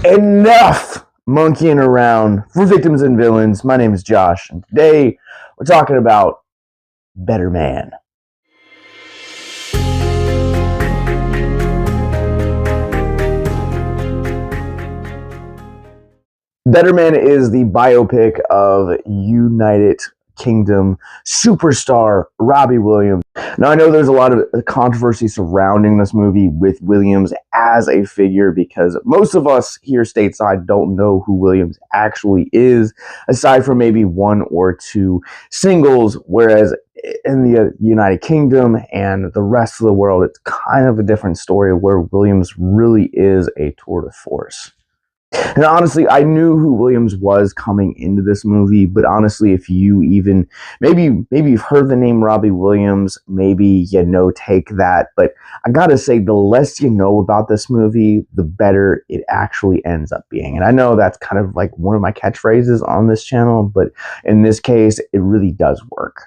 Enough monkeying around for Victims and Villains. My name is Josh, and today we're talking about Better Man. Better Man is the biopic of United Kingdom superstar Robbie Williams. Now, I know there's a lot of controversy surrounding this movie with Williams as a figure because most of us here stateside don't know who Williams actually is, aside from maybe one or two singles, whereas in the United Kingdom and the rest of the world, it's kind of a different story where Williams really is a tour de force. And honestly, I knew who Williams was coming into this movie, but honestly, if you even, maybe you've heard the name Robbie Williams, maybe take that, but I gotta say, the less you know about this movie, the better it actually ends up being. And I know that's kind of like one of my catchphrases on this channel, but in this case, it really does work.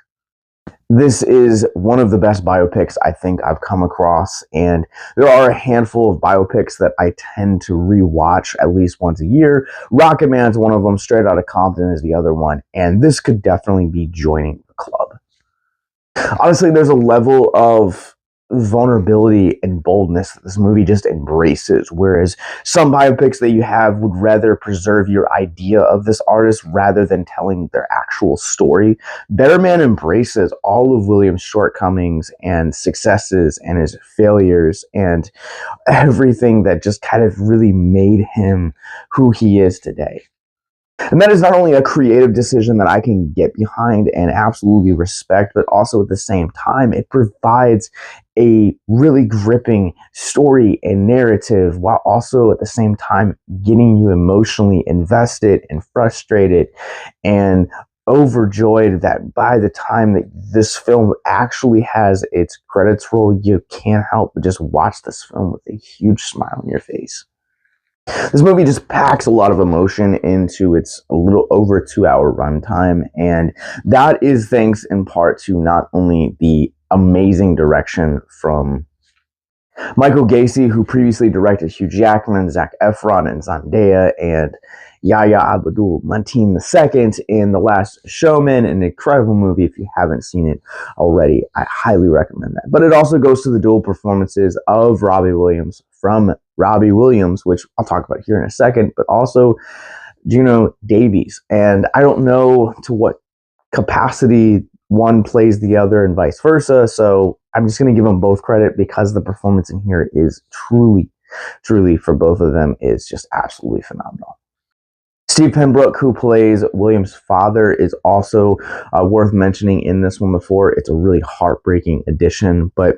This is one of the best biopics I think I've come across, and there are a handful of biopics that I tend to rewatch at least once a year. Rocket Man is one of them, Straight Outta Compton is the other one, and this could definitely be joining the club. Honestly, there's a level of vulnerability and boldness that this movie just embraces, whereas some biopics that you have would rather preserve your idea of this artist rather than telling their actual story. Better Man embraces all of Williams' shortcomings and successes and his failures and everything that just kind of really made him who he is today. And that is not only a creative decision that I can get behind and absolutely respect, but also at the same time, it provides a really gripping story and narrative while also at the same time getting you emotionally invested and frustrated and overjoyed that by the time that this film actually has its credits roll, you can't help but just watch this film with a huge smile on your face. This movie just packs a lot of emotion into its a little over 2-hour runtime, and that is thanks in part to not only the amazing direction from Michael Gracey, who previously directed Hugh Jackman, Zac Efron, and Zendaya, and Yahya Abdul-Mateen II in The Last Showman, an incredible movie. If you haven't seen it already, I highly recommend that. But it also goes to the dual performances of Robbie Williams from Robbie Williams, which I'll talk about here in a second, but also Jonno Davies. And I don't know to what capacity one plays the other and vice versa, so I'm just going to give them both credit because the performance in here is truly for both of them is just absolutely phenomenal. Steve Pembroke, who plays Williams' father, is also worth mentioning in this one before. It's a really heartbreaking addition, but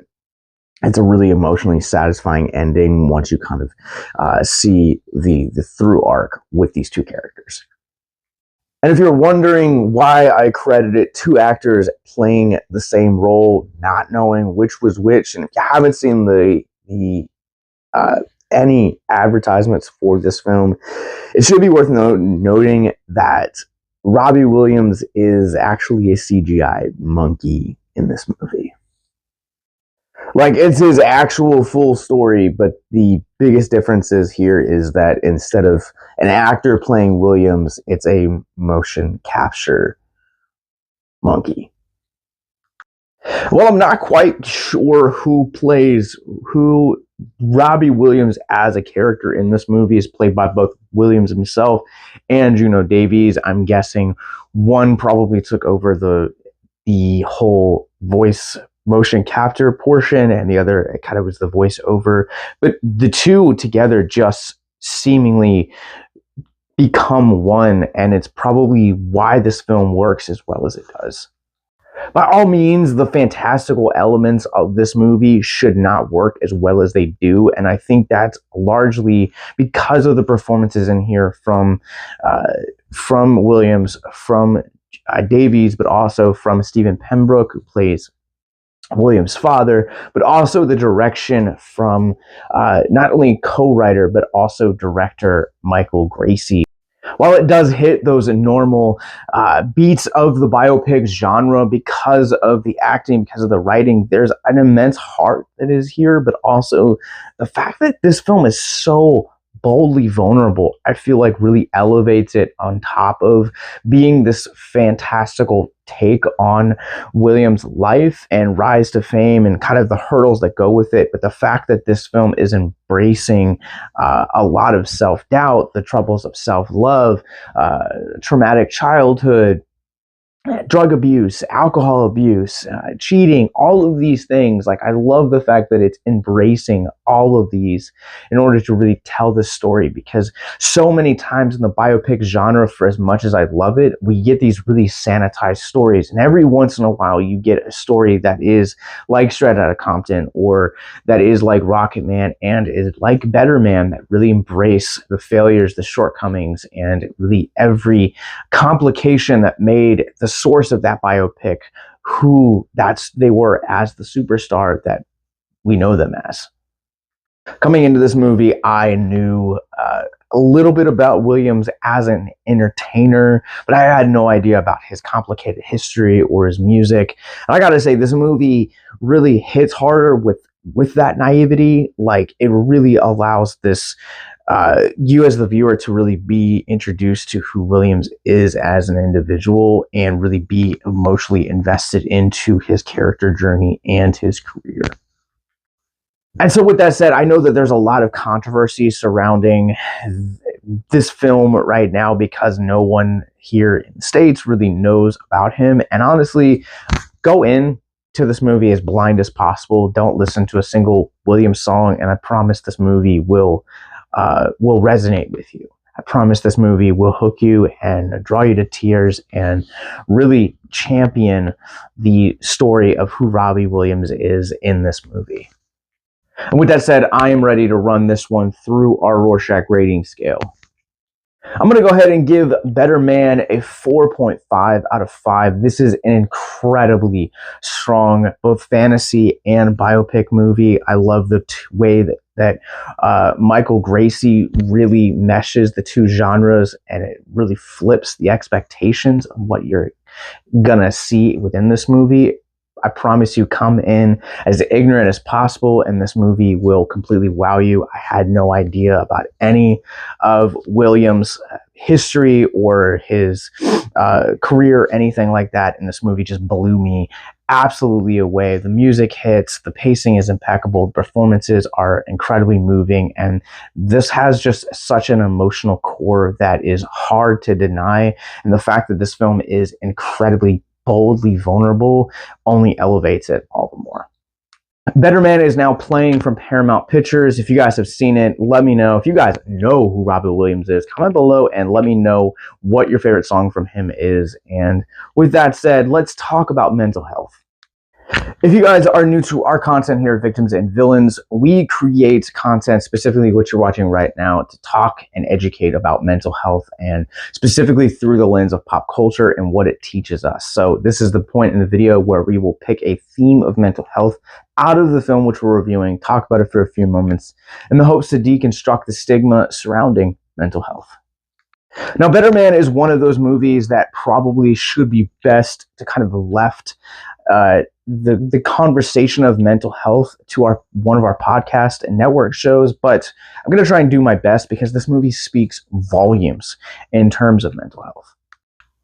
it's a really emotionally satisfying ending once you kind of see the through arc with these two characters. And if you're wondering why I credited two actors playing the same role, not knowing which was which, and if you haven't seen any advertisements for this film, it should be worth noting that Robbie Williams is actually a CGI monkey in this movie. Like, it's his actual full story, but the biggest difference here is that instead of an actor playing Williams, it's a motion capture monkey. Well, I'm not quite sure who Robbie Williams as a character in this movie is played by both Williams himself and Jonno Davies. I'm guessing one probably took over the whole voice motion capture portion, and the other it kind of was the voiceover. But the two together just seemingly become one, and it's probably why this film works as well as it does. By all means, the fantastical elements of this movie should not work as well as they do, and I think that's largely because of the performances in here from Williams, from Davies, but also from Stephen Pembroke, who plays Williams' father, but also the direction from not only co-writer, but also director Michael Gracey. While it does hit those normal beats of the biopic genre because of the acting, because of the writing, there's an immense heart that is here, but also the fact that this film is so boldly vulnerable, I feel like really elevates it on top of being this fantastical take on Williams' life and rise to fame and kind of the hurdles that go with it. But the fact that this film is embracing a lot of self-doubt, the troubles of self-love, traumatic childhood, drug abuse, alcohol abuse, cheating, all of these things. Like, I love the fact that it's embracing all of these in order to really tell this story, because so many times in the biopic genre, for as much as I love it, we get these really sanitized stories. And every once in a while, you get a story that is like Straight Outta Compton, or that is like Rocket Man, and is like Better Man, that really embrace the failures, the shortcomings, and really every complication that made the source of that biopic who they were as the superstar that we know them as. Coming into this movie, I knew a little bit about Williams as an entertainer, but I had no idea about his complicated history or his music. And I gotta say, this movie really hits harder with that naivety. Like, it really allows this you as the viewer to really be introduced to who Williams is as an individual and really be emotionally invested into his character journey and his career. And so with that said, I know that there's a lot of controversy surrounding this film right now because no one here in the States really knows about him. And honestly, go in to this movie as blind as possible. Don't listen to a single Williams song, and I promise this movie will resonate with you. I promise this movie will hook you and draw you to tears and really champion the story of who Robbie Williams is in this movie. And with that said, I am ready to run this one through our Rorschach rating scale. I'm going to go ahead and give Better Man a 4.5 out of 5. This is an incredibly strong, both fantasy and biopic movie. I love the way that Michael Gracey really meshes the two genres, and it really flips the expectations of what you're going to see within this movie. I promise you, come in as ignorant as possible, and this movie will completely wow you. I had no idea about any of Williams' history or his career or anything like that, and this movie just blew me absolutely away. The music hits, the pacing is impeccable, the performances are incredibly moving, and this has just such an emotional core that is hard to deny, and the fact that this film is incredibly boldly vulnerable only elevates it all the more. Better Man is now playing from Paramount Pictures. If you guys have seen it, let me know. If you guys know who Robbie Williams is, comment below and let me know what your favorite song from him is. And with that said, let's talk about mental health. If you guys are new to our content here at Victims and Villains, we create content, specifically what you're watching right now, to talk and educate about mental health, and specifically through the lens of pop culture and what it teaches us. So this is the point in the video where we will pick a theme of mental health out of the film which we're reviewing, talk about it for a few moments, in the hopes to deconstruct the stigma surrounding mental health. Now, Better Man is one of those movies that probably should be best to kind of left the conversation of mental health to one of our podcast and network shows, but I'm going to try and do my best because this movie speaks volumes in terms of mental health.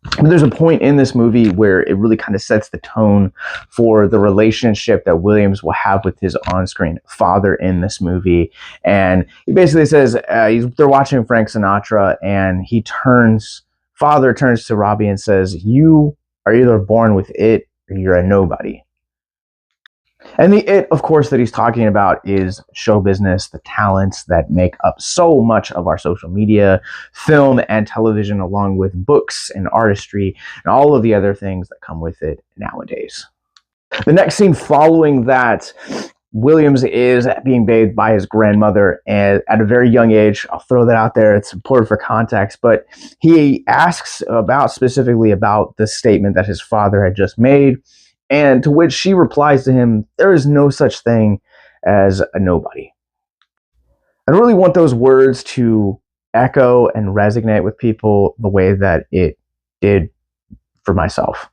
But there's a point in this movie where it really kind of sets the tone for the relationship that Williams will have with his on-screen father in this movie. And he basically says they're watching Frank Sinatra, and father turns to Robbie and says, "You are either born with it or you're a nobody." And the it, of course, that he's talking about is show business, the talents that make up so much of our social media, film, and television, along with books and artistry and all of the other things that come with it nowadays. The next scene following that, Williams is being bathed by his grandmother, and at a very young age. I'll throw that out there. It's important for context, but he asks specifically about the statement that his father had just made, and to which she replies to him, "There is no such thing as a nobody." I really want those words to echo and resonate with people the way that it did for myself.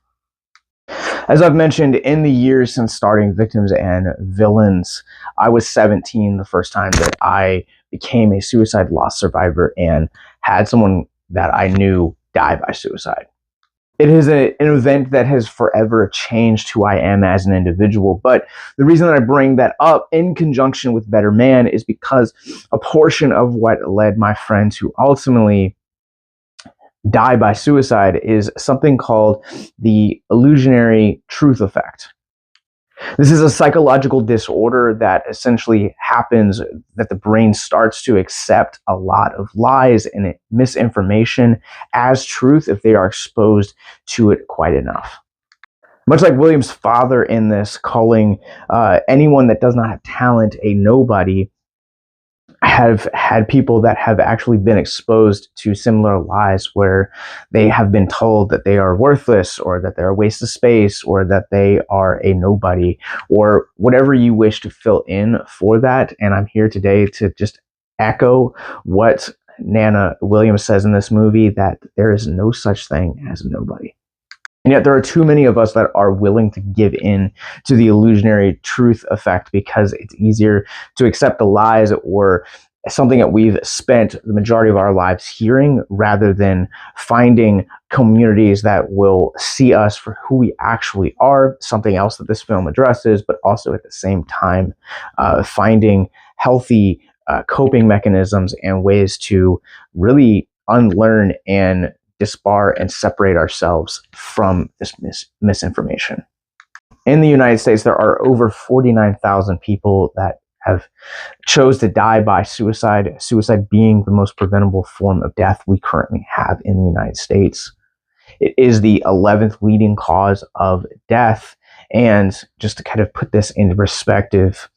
As I've mentioned, in the years since starting Victims and Villains, I was 17 the first time that I became a suicide loss survivor and had someone that I knew die by suicide. It is an event that has forever changed who I am as an individual. But the reason that I bring that up in conjunction with Better Man is because a portion of what led my friend to ultimately die by suicide is something called the illusionary truth effect. This is a psychological disorder that essentially happens that the brain starts to accept a lot of lies and misinformation as truth if they are exposed to it quite enough. Much like Williams' father in this, calling anyone that does not have talent a nobody, have had people that have actually been exposed to similar lies where they have been told that they are worthless or that they're a waste of space or that they are a nobody or whatever you wish to fill in for that. And I'm here today to just echo what Nana Williams says in this movie, that there is no such thing as a nobody. And yet there are too many of us that are willing to give in to the illusionary truth effect because it's easier to accept the lies or something that we've spent the majority of our lives hearing rather than finding communities that will see us for who we actually are, something else that this film addresses, but also at the same time finding healthy coping mechanisms and ways to really unlearn and disbar and separate ourselves from this misinformation. In the United States, there are over 49,000 people that have chose to die by suicide, suicide being the most preventable form of death we currently have in the United States. It is the 11th leading cause of death. And just to kind of put this into perspective,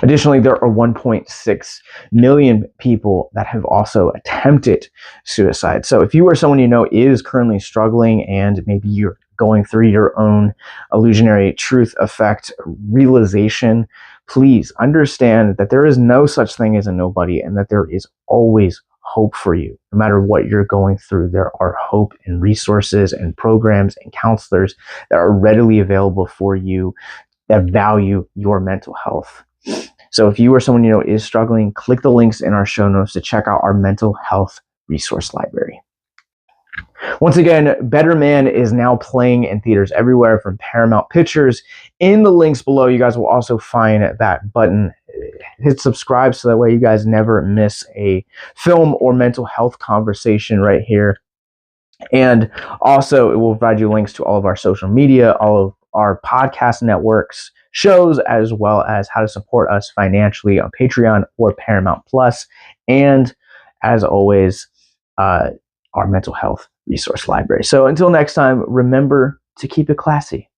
additionally, there are 1.6 million people that have also attempted suicide. So if you or someone you know is currently struggling and maybe you're going through your own illusionary truth effect realization, please understand that there is no such thing as a nobody and that there is always hope for you. No matter what you're going through, there are hope and resources and programs and counselors that are readily available for you that value your mental health. So if you or someone you know is struggling, click the links in our show notes to check out our mental health resource library. Once again, Better Man is now playing in theaters everywhere from Paramount Pictures. In the links below, you guys will also find that button. Hit subscribe so that way you guys never miss a film or mental health conversation right here. And also, it will provide you links to all of our social media, all of our podcast networks, shows, as well as how to support us financially on Patreon or Paramount Plus. And as always, our mental health resource library. So until next time, remember to keep it classy.